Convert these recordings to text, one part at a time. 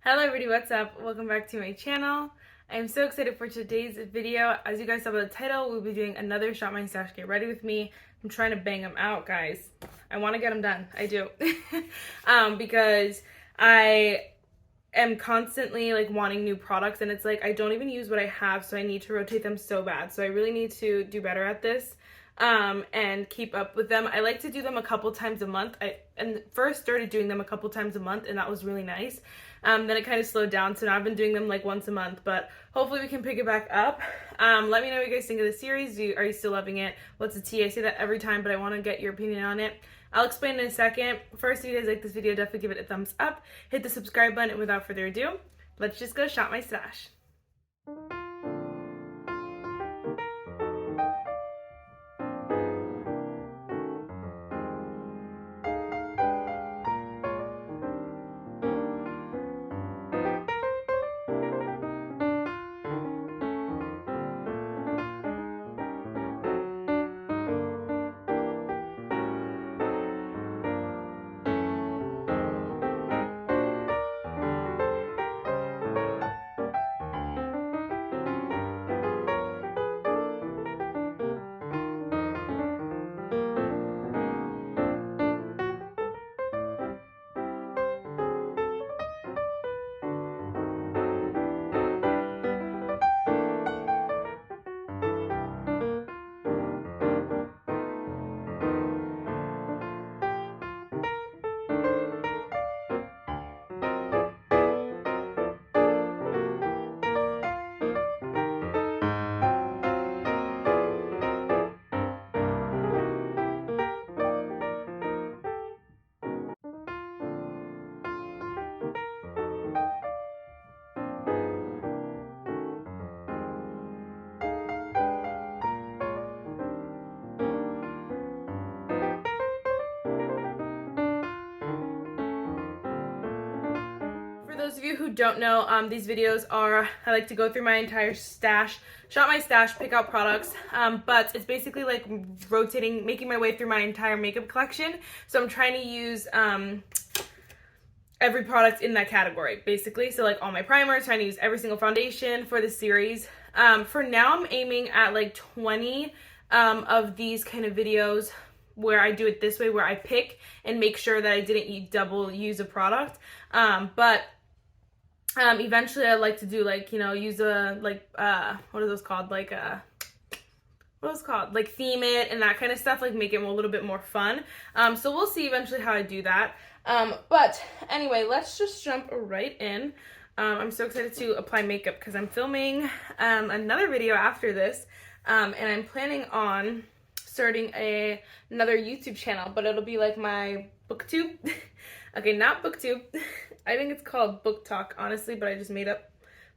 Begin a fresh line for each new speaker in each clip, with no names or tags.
Hello everybody, what's up? Welcome back to my channel. I'm so excited for today's video. As you guys saw by the title, we'll be doing another Shop My Stash Get Ready With Me. I'm trying to bang them out, guys. I want to get them done. I do. Because I am constantly like wanting new products, and it's like I don't even use what I have, so I need to rotate them so bad. So I really need to do better at this and keep up with them. I like to do them a couple times a month. I first started doing them a couple times a month, and that was really nice. Then it kind of slowed down, so now I've been doing them like once a month, but hopefully we can pick it back up. Let me know what you guys think of the series. Are you still loving it? What's the tea? I say that every time, but I want to get your opinion on it. I'll explain in a second. First, if you guys like this video, definitely give it a thumbs up. Hit the subscribe button, and without further ado, let's just go shop my stash. Those of you who don't know, these videos are, I like to go through my entire stash, shop my stash, pick out products, but it's basically like rotating, making my way through my entire makeup collection. So I'm trying to use every product in that category, basically. So like all my primers, trying to use every single foundation for this series. For now, I'm aiming at like 20 of these kind of videos where I do it this way, where I pick and make sure that I didn't double use a product. Eventually I'd like to do like, you know, use a, like, what are those called? Like, what is it called? Like theme it and that kind of stuff, like make it a little bit more fun. So we'll see eventually how I do that. But anyway, let's just jump right in. I'm so excited to apply makeup because I'm filming another video after this. And I'm planning on starting another YouTube channel, but it'll be like my booktube. Okay, not booktube. I think it's called Book Talk, honestly, but I just made up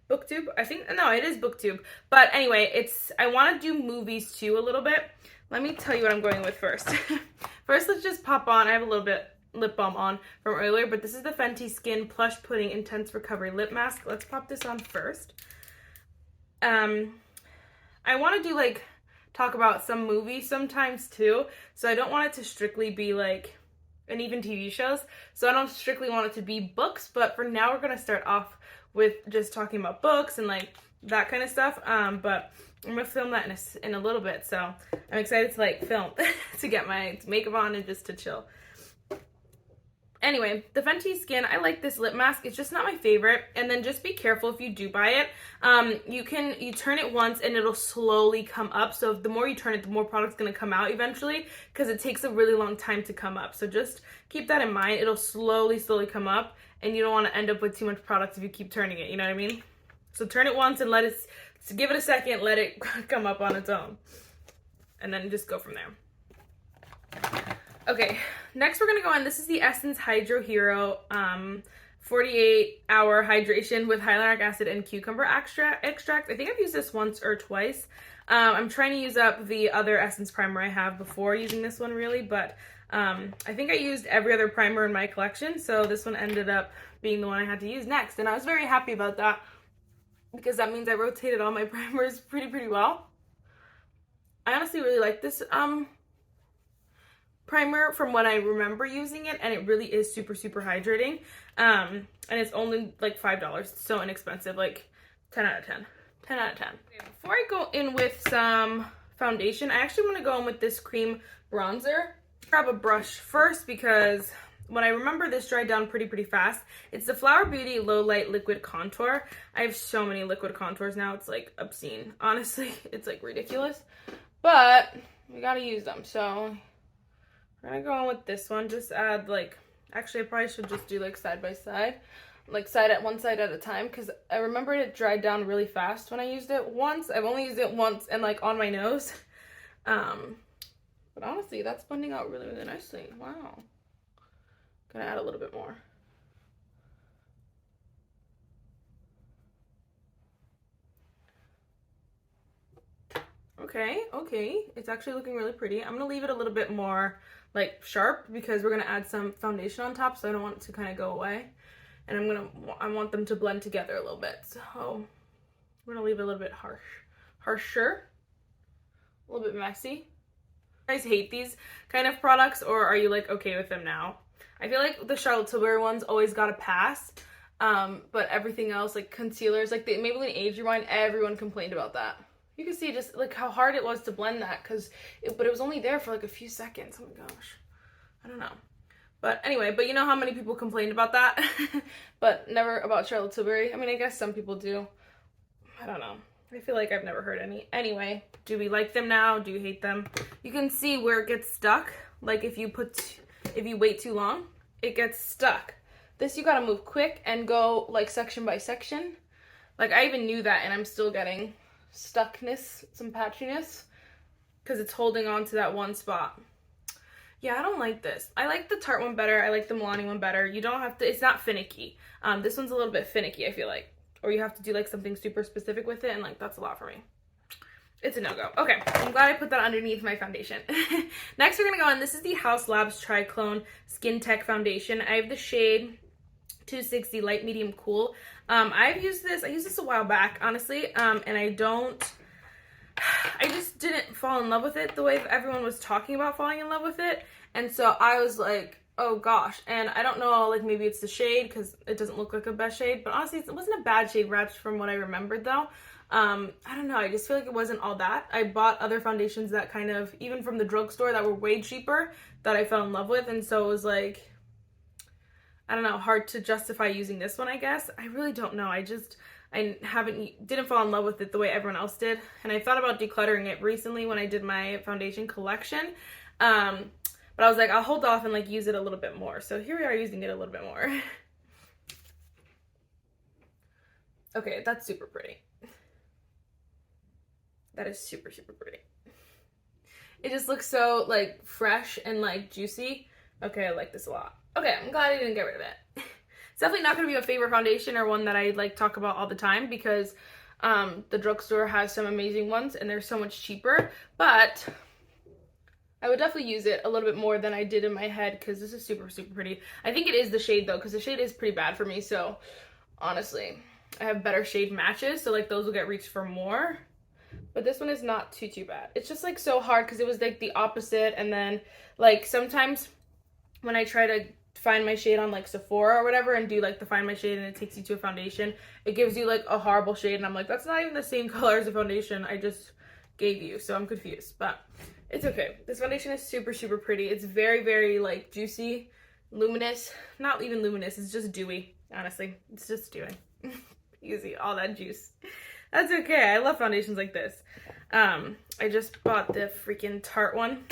booktube. I think, no, it is booktube. But anyway, I want to do movies too a little bit. Let me tell you what I'm going with first. First, let's just pop on. I have a little bit lip balm on from earlier, but this is the Fenty Skin Plush Pudding Intense Recovery Lip Mask. Let's pop this on first. I want to do like, talk about some movies sometimes too. So I don't want it to strictly be like, and even TV shows. So I don't strictly want it to be books, but for now we're gonna start off with just talking about books and like that kind of stuff. But I'm gonna film that in a little bit. So I'm excited to like film to get my makeup on and just to chill. Anyway, the Fenty Skin, I like this lip mask. It's just not my favorite. And then just be careful if you do buy it. You turn it once and it'll slowly come up. So the more you turn it, the more product's gonna come out eventually, because it takes a really long time to come up. So just keep that in mind. It'll slowly come up, and you don't wanna end up with too much product if you keep turning it, you know what I mean? So turn it once and give it a second, let it come up on its own. And then just go from there. Okay, next we're gonna go on. This is the Essence Hydro Hero 48-hour hydration with hyaluronic acid and cucumber extract. I think I've used this once or twice. I'm trying to use up the other Essence primer I have before using this one, really, but I think I used every other primer in my collection, so this one ended up being the one I had to use next, and I was very happy about that because that means I rotated all my primers pretty well. I honestly really like this primer from when I remember using it, and it really is super, super hydrating. And it's only like $5. It's so inexpensive, like 10 out of 10. 10 out of 10. Okay, before I go in with some foundation, I actually want to go in with this cream bronzer. Grab a brush first because when I remember this dried down pretty fast. It's the Flower Beauty Lowlight Liquid Contour. I have so many liquid contours now, it's like obscene. Honestly, it's like ridiculous. But we gotta use them, so we're gonna go in with this one. Just add like, actually I probably should just do like side by side. Like one side at a time, because I remember it dried down really fast when I used it once. I've only used it once and like on my nose. But honestly, that's blending out really, really nicely. Wow. Gonna add a little bit more. Okay, it's actually looking really pretty. I'm gonna leave it a little bit more like sharp because we're gonna add some foundation on top, so I don't want it to kind of go away. And I want them to blend together a little bit. So we're gonna leave it a little bit harsher, a little bit messy. You guys hate these kind of products, or are you like okay with them now? I feel like the Charlotte Tilbury ones always got a pass, but everything else, like concealers, like the Maybelline Age Rewind, everyone complained about that. You can see just like how hard it was to blend that, but it was only there for like a few seconds. Oh my gosh, I don't know. But anyway, but you know how many people complained about that, but never about Charlotte Tilbury. I mean, I guess some people do. I don't know. I feel like I've never heard any. Anyway, do we like them now? Do you hate them? You can see where it gets stuck. Like if you wait too long, it gets stuck. This you gotta move quick and go like section by section. Like I even knew that, and I'm still getting stuckness, some patchiness, because it's holding on to that one spot. Yeah, I don't like this. I like the Tarte one better. I like the Milani one better. You don't have to, it's not finicky. This one's a little bit finicky, I feel like. Or you have to do like something super specific with it, and like that's a lot for me. It's a no-go. Okay, I'm glad I put that underneath my foundation. Next we're gonna go on, this is the Haus Labs Triclone Skin Tech Foundation. I have the shade 260 Light Medium Cool. I used this a while back, honestly, and I just didn't fall in love with it the way everyone was talking about falling in love with it. And so I was like, oh gosh. And I don't know, like maybe it's the shade because it doesn't look like a best shade, but honestly it wasn't a bad shade wrapped from what I remembered though. I don't know, I just feel like it wasn't all that. I bought other foundations that kind of, even from the drugstore, that were way cheaper that I fell in love with, and so it was like, I don't know, hard to justify using this one, I guess. I really don't know. I didn't fall in love with it the way everyone else did. And I thought about decluttering it recently when I did my foundation collection. But I was like, I'll hold off and like use it a little bit more. So here we are using it a little bit more. Okay, that's super pretty. That is super, super pretty. It just looks so like fresh and like juicy. Okay, I like this a lot. Okay, I'm glad I didn't get rid of it. It's definitely not going to be a favorite foundation or one that I like talk about all the time because the drugstore has some amazing ones and they're so much cheaper, but I would definitely use it a little bit more than I did in my head because this is super, super pretty. I think it is the shade though, because the shade is pretty bad for me, so honestly, I have better shade matches, so like those will get reached for more. But this one is not too bad. It's just like so hard because it was like the opposite, and then like sometimes when I try to find my shade on like Sephora or whatever and do like the find my shade and it takes you to a foundation, it gives you like a horrible shade and I'm like, that's not even the same color as the foundation I just gave you, so I'm confused. But it's okay. This foundation is super, super pretty. It's very, very like juicy, luminous. Not even luminous, it's just dewy, honestly. It's just dewy. You see all that juice. That's okay. I love foundations like this. I just bought the freaking Tarte one.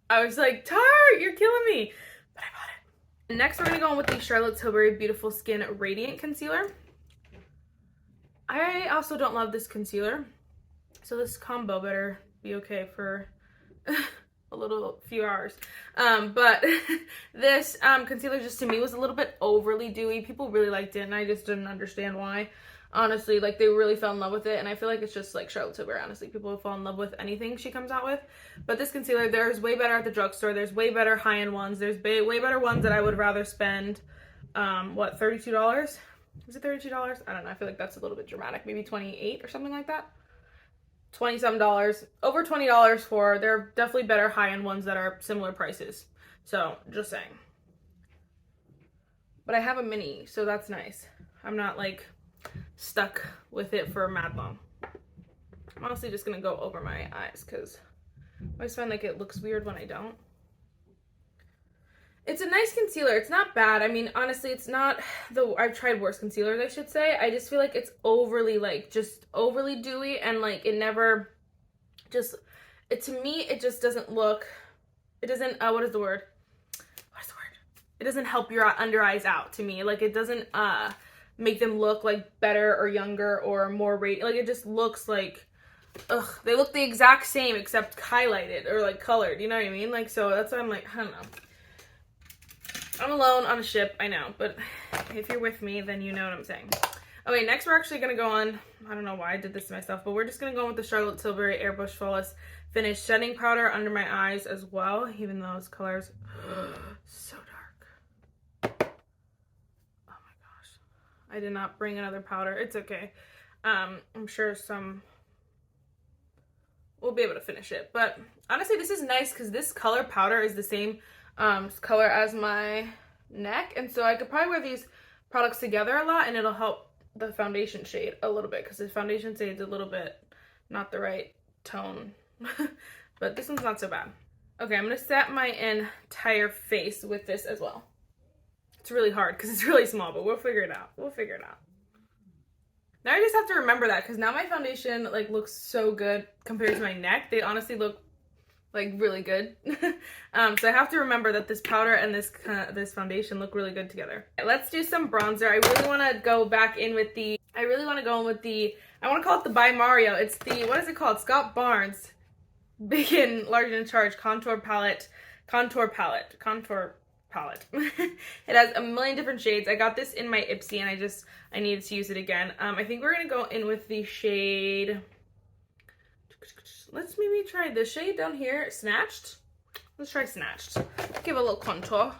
I was like, Tarte, you're killing me. But I bought it. Next, we're going to go on with the Charlotte Tilbury Beautiful Skin Radiant Concealer. I also don't love this concealer. So this combo better be okay for a few hours. But this concealer just to me was a little bit overly dewy. People really liked it and I just didn't understand why. Honestly, like they really fell in love with it, and I feel like it's just like Charlotte Tilbury, honestly. People will fall in love with anything she comes out with. But this concealer, there's way better at the drugstore. There's way better high-end ones. There's way better ones that I would rather spend, what, $32? Is it $32? I don't know. I feel like that's a little bit dramatic. Maybe $28 or something like that. 20 some dollars, over $20 for. They're definitely better high-end ones that are similar prices. So just saying. But I have a mini, so that's nice. I'm not like stuck with it for mad long. I'm honestly just gonna go over my eyes because I always find like it looks weird when I don't. It's a nice concealer. It's not bad. I mean, honestly, it's not I've tried worse concealers, I should say. I just feel like it's overly, like, just overly dewy, and, like, it never just, to me, it just doesn't look, it doesn't, what is the word? It doesn't help your under eyes out to me. Like, it doesn't, make them look, like, better or younger or more radiant. Like, it just looks like, ugh, they look the exact same except highlighted or, like, colored. You know what I mean? Like, so that's why I'm like, I don't know. I'm alone on a ship, I know, but if you're with me, then you know what I'm saying. Okay, next we're actually going to go on, I don't know why I did this to myself, but we're just going to go with the Charlotte Tilbury Airbrush Flawless Finish Setting Powder under my eyes as well, even though those colors, so dark. Oh my gosh. I did not bring another powder. It's okay. I'm sure we'll be able to finish it, but honestly, this is nice because this color powder is the same color as my neck, and so I could probably wear these products together a lot and it'll help the foundation shade a little bit because the foundation shade's a little bit not the right tone. But this one's not so bad. Okay, I'm gonna set my entire face with this as well. It's really hard because it's really small, but we'll figure it out. We'll figure it out. Now I just have to remember that because now my foundation like looks so good compared to my neck. They honestly look like really good. So I have to remember that this powder and this foundation look really good together. Let's do some bronzer. I really want to go back in with the, I want to call it the By Mario. It's the, what is it called? Scott Barnes Big and Large and in Charge Contour Palette. It has a million different shades. I got this in my Ipsy and I needed to use it again. I think we're gonna go in with the shade, let's maybe try this shade down here, Snatched. Let's try Snatched. Give a little contour.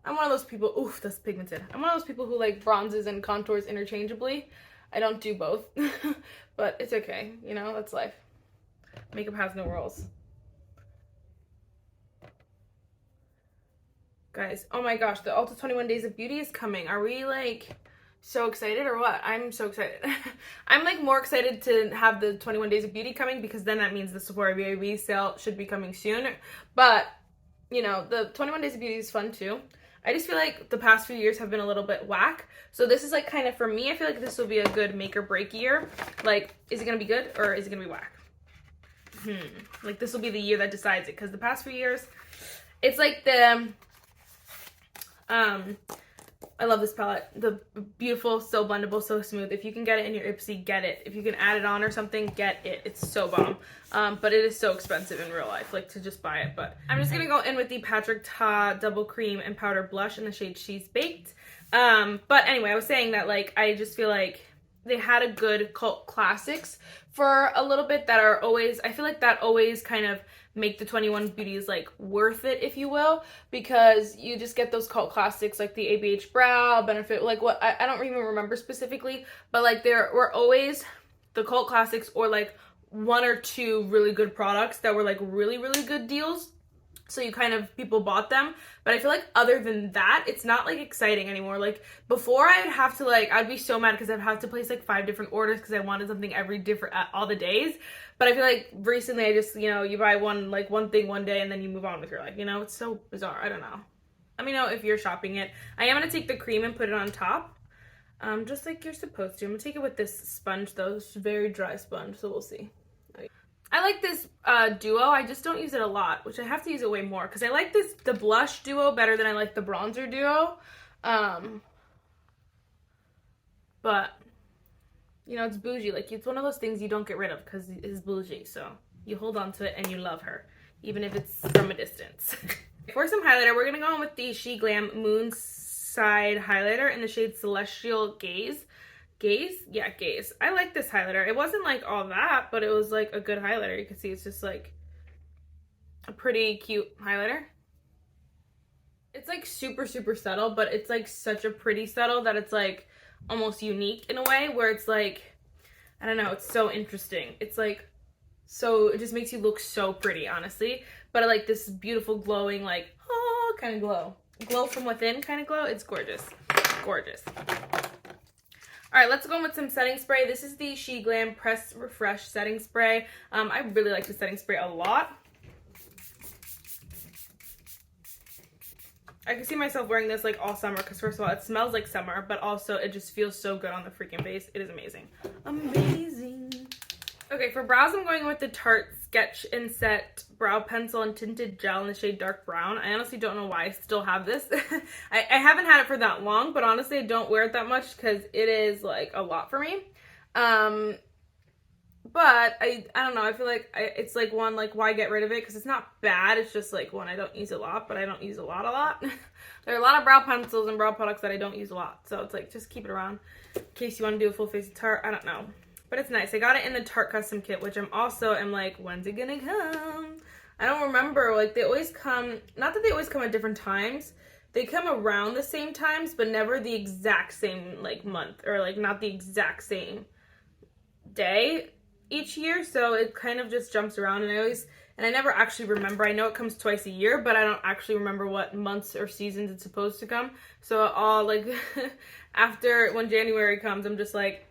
I'm one of those people, oof, that's pigmented. I'm one of those people who like bronzes and contours interchangeably. I don't do both, but it's okay, you know, that's life. Makeup has no rules. Guys, oh my gosh, the Ulta 21 Days of Beauty is coming. Are we like so excited or what? I'm so excited. I'm like more excited to have the 21 Days of Beauty coming because then that means the Sephora BAB sale should be coming soon. But, you know, the 21 Days of Beauty is fun too. I just feel like the past few years have been a little bit whack. So this is like kind of, for me, I feel like this will be a good make or break year. Like, is it going to be good or is it going to be whack? Like, this will be the year that decides it. Because the past few years, it's like the, I love this palette. The beautiful, so blendable, so smooth. If you can get it in your Ipsy, get it. If you can add it on or something, get it. It's so bomb. But it is so expensive in real life, like to just buy it. But I'm just gonna go in with the Patrick Ta Double Cream and Powder Blush in the shade She's Baked. But anyway, I was saying that like I just feel like they had a good cult classics for a little bit that are always, I feel like that always kind of make the 21 Beauties like worth it, if you will, because you just get those cult classics like the ABH Brow, Benefit, like what, I don't even remember specifically, but like there were always the cult classics or like one or two really good products that were like really, really good deals. So you kind of, people bought them. But I feel like other than that, it's not like exciting anymore. Like before I'd have to like, I'd be so mad because I'd have to place like 5 different orders because I wanted something every different, all the days. But I feel like recently I just, you know, you buy one thing one day and then you move on with your life, you know? It's so bizarre. I don't know. Let me know if you're shopping it. I am going to take the cream and put it on top. Just like you're supposed to. I'm going to take it with this sponge though. It's a very dry sponge, so we'll see. I like this duo. I just don't use it a lot, which I have to use it way more because I like the blush duo better than I like the bronzer duo. But, you know, it's bougie. Like, it's one of those things you don't get rid of because it's bougie. So you hold on to it and you love her, even if it's from a distance. For some highlighter, we're going to go on with the She Glam Moonside Highlighter in the shade Celestial Gaze. Yeah, Gaze. I like this highlighter. It wasn't like all that, but it was like a good highlighter. You can see it's just like a pretty cute highlighter. It's like super, super subtle, but it's like such a pretty subtle that it's like almost unique in a way where it's like, I don't know, it's so interesting. It's like, so it just makes you look so pretty, honestly. But I like this beautiful glowing, like, oh, kind of glow from within kind of glow. It's gorgeous. Gorgeous. All right, let's go in with some setting spray. This is the She Glam Press Refresh setting spray. I really like the setting spray a lot. I can see myself wearing this like all summer because first of all, it smells like summer, but also it just feels so good on the freaking face. It is amazing. Amazing. Okay, for brows, I'm going with the Tarte Sketch and Set Brow Pencil and Tinted Gel in the shade Dark Brown. I honestly don't know why I still have this. I haven't had it for that long, but honestly, I don't wear it that much because it is like a lot for me. But I don't know, I feel like it's like one, like, why get rid of it? Because it's not bad, it's just like one I don't use a lot, but I don't use a lot. There are a lot of brow pencils and brow products that I don't use a lot, so it's like, just keep it around in case you want to do a full face of Tarte. I don't know, but it's nice. I got it in the Tarte Custom Kit, which I'm like, when's it gonna come? I don't remember, like, they always come, not that they always come at different times, they come around the same times, but never the exact same, like, month, or like not the exact same day each year, so it kind of just jumps around, and I never actually remember. I know it comes twice a year, but I don't actually remember what months or seasons it's supposed to come. So all like after when January comes, I'm just like,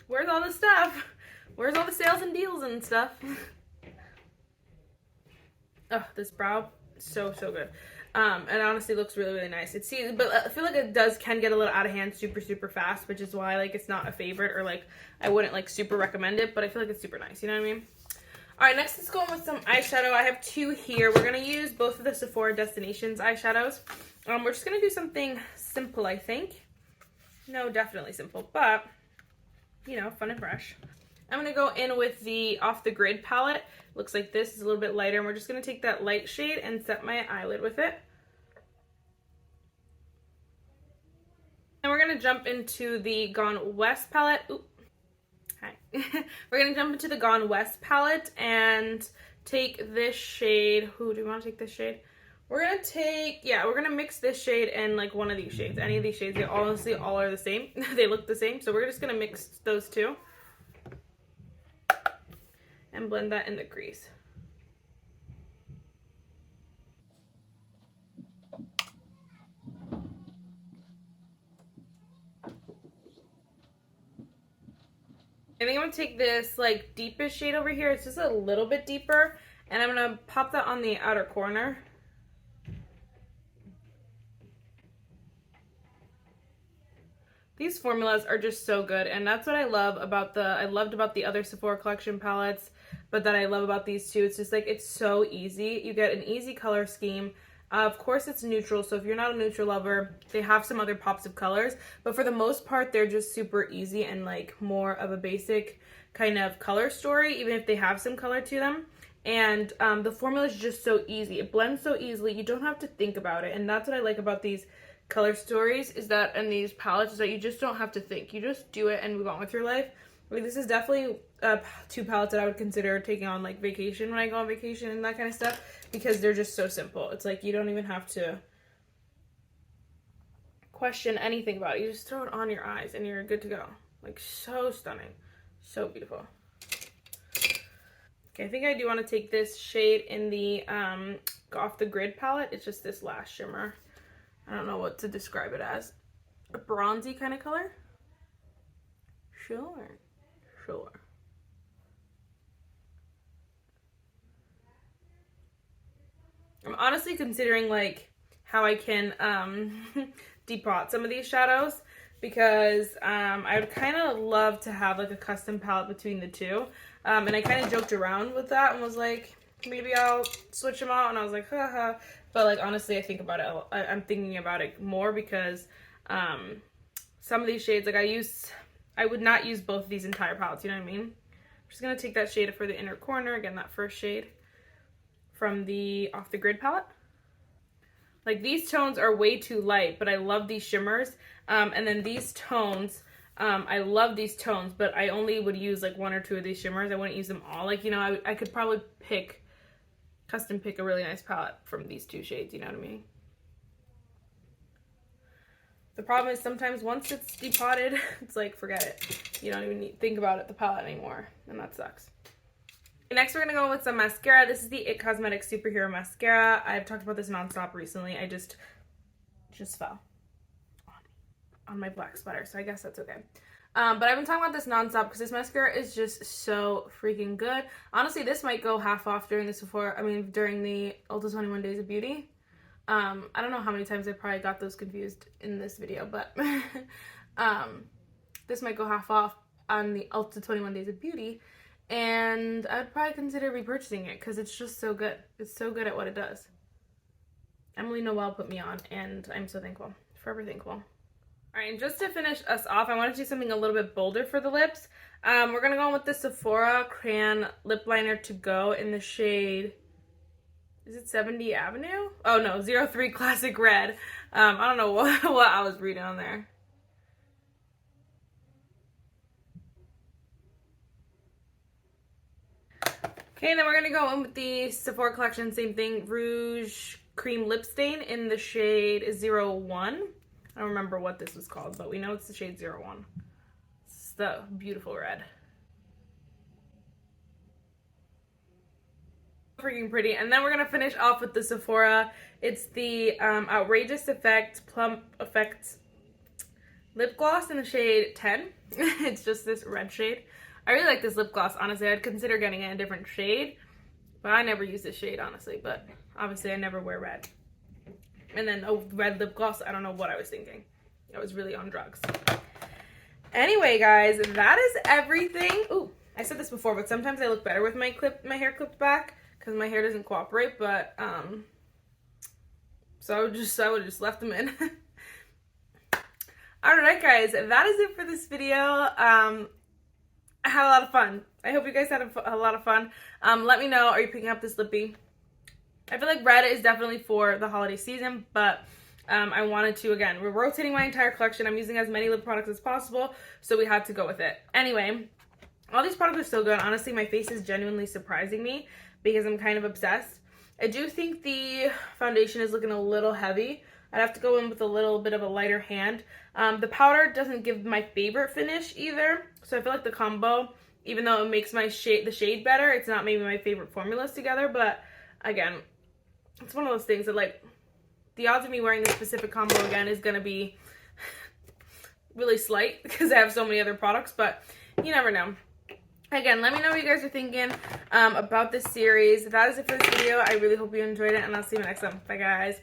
where's all the stuff? Where's all the sales and deals and stuff? Oh, this brow, so good. And honestly looks really nice. But I feel like it can get a little out of hand super fast, which is why like it's not a favorite, or like I wouldn't like super recommend it, but I feel like it's super nice, you know what I mean? All right, next let's go in with some eyeshadow. I have two here. We're gonna use both of the Sephora Destinations eyeshadows. We're just gonna do something simple, I think. No, definitely simple, but you know, fun and fresh. I'm gonna go in with the Off the Grid palette. Looks like this is a little bit lighter, and we're just gonna take that light shade and set my eyelid with it. And we're gonna jump into the Gone West palette. Ooh. Hi. We're gonna jump into the Gone West palette and take this shade. Ooh, do we wanna take this shade? We're gonna mix this shade and like one of these shades. Any of these shades, they honestly all are the same. They look the same, so we're just gonna mix those two and blend that in the crease. I think I'm gonna take this like deepest shade over here. It's just a little bit deeper, and I'm gonna pop that on the outer corner. These formulas are just so good, and that's what I love about I loved about the other Sephora collection palettes, but that I love about these two. It's just like, it's so easy. You get an easy color scheme. Of course it's neutral, so if you're not a neutral lover, they have some other pops of colors, but for the most part, they're just super easy and like more of a basic kind of color story, even if they have some color to them. And the formula is just so easy. It blends so easily. You don't have to think about it, and that's what I like about these color stories, is that, and these palettes, is that you just don't have to think. You just do it and move on with your life. Like, this is definitely two palettes that I would consider taking on like vacation when I go on vacation and that kind of stuff, because they're just so simple. It's like you don't even have to question anything about it. You just throw it on your eyes and you're good to go. Like, so stunning, so beautiful. Okay, I think I do want to take this shade in the Off the Grid palette. It's just this last shimmer. I don't know what to describe it as. A bronzy kind of color? Sure. I'm honestly considering like how I can depot some of these shadows, because I would kind of love to have like a custom palette between the two. And I kind of joked around with that and was like, maybe I'll switch them out, and I was like, haha. But like, honestly, I think about it, I'm thinking about it more, because some of these shades, like I would not use both of these entire palettes, you know what I mean? I'm just gonna take that shade for the inner corner, again, that first shade from the Off the Grid palette. Like, these tones are way too light, but I love these shimmers. And then these tones, I love these tones, but I only would use like one or two of these shimmers. I wouldn't use them all. Like, you know, I could probably custom pick a really nice palette from these two shades, you know what I mean? The problem is sometimes once it's depotted, it's like, forget it. You don't even think about the palette anymore, and that sucks. Next, we're going to go with some mascara. This is the It Cosmetics Superhero Mascara. I've talked about this nonstop recently. I just fell on my black sweater, so I guess that's okay. But I've been talking about this nonstop because this mascara is just so freaking good. Honestly, this might go half off during during the Ulta 21 Days of Beauty. I don't know how many times I probably got those confused in this video, but this might go half off on the Ulta 21 Days of Beauty, and I'd probably consider repurchasing it because it's just so good. It's so good at what it does. Emily Noel put me on, and I'm so thankful. Forever thankful. Alright, and just to finish us off, I want to do something a little bit bolder for the lips. We're going to go with the Sephora Crayon Lip Liner To Go in the shade, is it 70 Avenue? Oh no, 03 Classic Red. I don't know what I was reading on there. Okay, then we're going to go in with the Sephora collection, same thing, Rouge Cream Lip Stain in the shade 01. I don't remember what this was called, but we know it's the shade 01. It's the beautiful red. Freaking pretty. And then we're going to finish off with the Sephora. It's the Outrageous Effect Plump Effect Lip Gloss in the shade 10. It's just this red shade. I really like this lip gloss, honestly. I'd consider getting it in a different shade, but I never use this shade, honestly. But obviously I never wear red. And then a red lip gloss, I don't know what I was thinking. I was really on drugs. Anyway, guys, that is everything. Ooh, I said this before, but sometimes I look better with my hair clipped back because my hair doesn't cooperate, but so I would just left them in. Alright, guys, that is it for this video. I had a lot of fun. I hope you guys had a lot of fun. Let me know, are you picking up this lippy? I feel like red is definitely for the holiday season, but I wanted to, again, we're rotating my entire collection. I'm using as many lip products as possible, so we had to go with it. Anyway, all these products are so good. Honestly, my face is genuinely surprising me because I'm kind of obsessed. I do think the foundation is looking a little heavy. I'd have to go in with a little bit of a lighter hand. The powder doesn't give my favorite finish either, so I feel like the combo, even though it makes the shade better, it's not maybe my favorite formulas together, but again, it's one of those things that, like, the odds of me wearing this specific combo again is going to be really slight because I have so many other products, but you never know. Again, let me know what you guys are thinking about this series. That is it for this video. I really hope you enjoyed it, and I'll see you next time. Bye, guys.